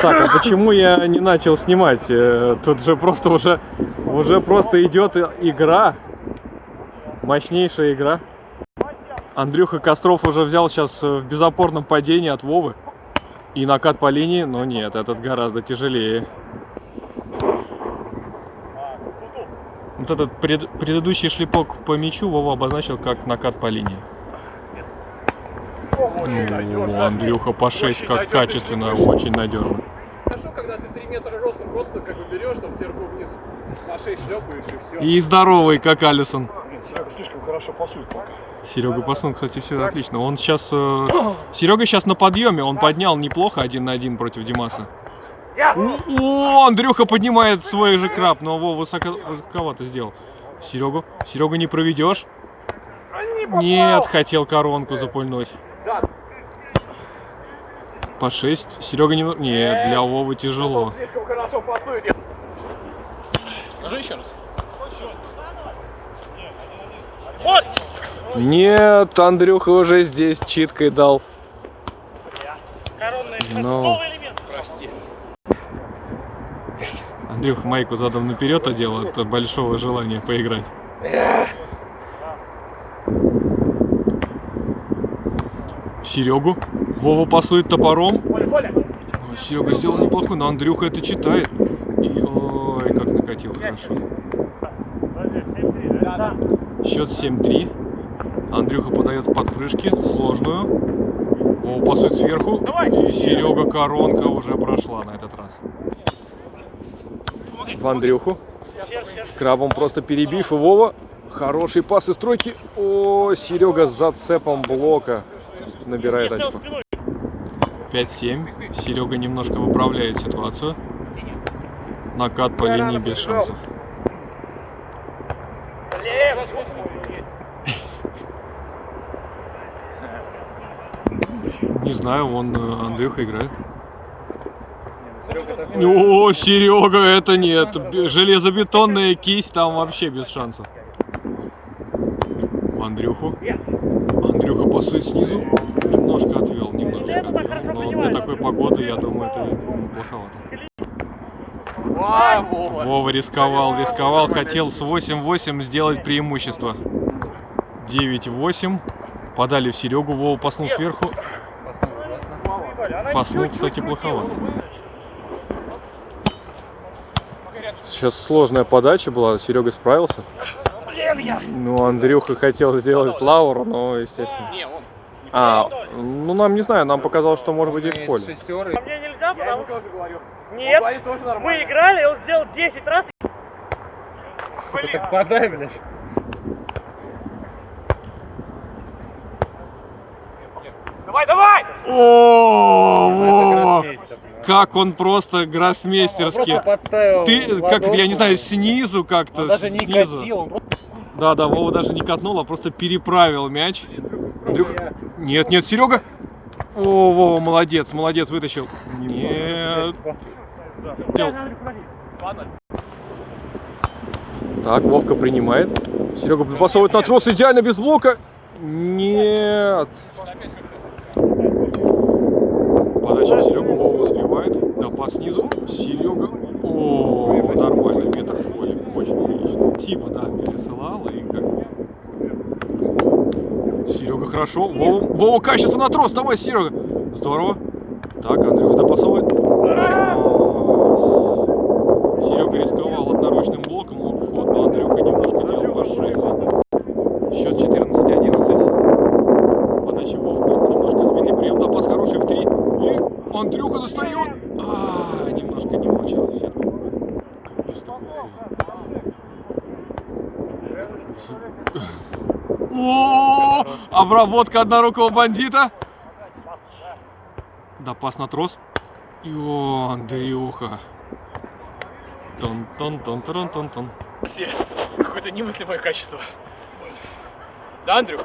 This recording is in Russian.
Так, а почему я не начал снимать? Тут же просто уже просто идет игра. Мощнейшая игра. Андрюха Костров уже взял сейчас в безопорном падении от Вовы. И накат по линии, но нет, этот гораздо тяжелее. Вот этот предыдущий шлепок по мячу Вова обозначил как накат по линии. Ну, Андрюха по 6 как качественно, очень надежно. Хорошо, когда ты 3 метра ростом, просто как бы берешь там сверху вниз, по 6 шлепаешь и все. И здоровый, как Алисон. Серега слишком хорошо пасует пока. Серега пасун, кстати, все отлично. Он сейчас... Серега сейчас на подъеме, он поднял неплохо 1 на 1 против Димаса. О, Андрюха поднимает свой же краб, но Вова высоковато сделал. Серегу не проведешь? Нет, хотел коронку запульнуть. По 6. Серега не... Нет, для Вовы тяжело. Слишком хорошо пасует. Нажи еще раз. Нет, Андрюха уже здесь читкой дал. Но... Прости. Андрюха майку задом наперед одел от большого желания поиграть. В Серегу. Вова пасует топором. Серега сделал неплохой, но Андрюха это читает. И ой, как накатил хорошо. Счет 7-3. Андрюха подает в подпрыжки, сложную. Вова пасует сверху. И Серега коронка уже прошла на этот раз. В Андрюху. Крабом просто перебив. И Вова. Хороший пас из тройки. О, Серега с зацепом блока набирает очко. 5-7. Серега немножко выправляет ситуацию. Накат по линии без шансов. Не знаю, вон Андрюха играет. О, Серега, это нет. Железобетонная кисть там вообще без шансов. Андрюху. Андрюха пасует снизу. Немножко отвел, Но для такой погоды, я думаю, это плоховато. Вова рисковал. Хотел с 8-8 сделать преимущество. 9-8. Подали в Серегу. Вова паснул сверху. Паснул, кстати, плоховато. Сейчас сложная подача была. Серега справился. Ну, Андрюха хотел сделать лауру, но, естественно. Ну нам не знаю, нам показалось, что может быть и в поле. А мне нельзя, потому что... Нет, мы играли, он сделал 10 раз. Блин. Так подай, блядь. Давай! О, как он просто гроссмейстерски. Ты, как я не знаю, снизу как-то. Даже не катил. Да, Вова даже не катнул, а просто переправил мяч. Андрюха... Нет, Серега. О, Вова, молодец, вытащил. Нет. Так, Вовка принимает. Серега подпасовывает на трос идеально без блока. Нет. Подача в Серегу, Вова успевает. Да, пас снизу. Серега. О, нормально, метр в поле. Очень прилично. Типа, да, пересылал и как. Серега хорошо. Вова качество на трос. Давай, Серега. Здорово. Так, Андрюха допасовывает. Серега рисковал одноручным блоком. Вот, но Андрюха немножко делал по 6. Счет 14-11. Подача Вовка. Немножко сбитый прием. Допас хороший в 3. И Андрюха достает. Немножко не получилось. Капец такой. О, обработка однорукого бандита. Да, пас на трос. О, Андрюха. Тон. Какое-то немыслимое качество. Да, Андрюх?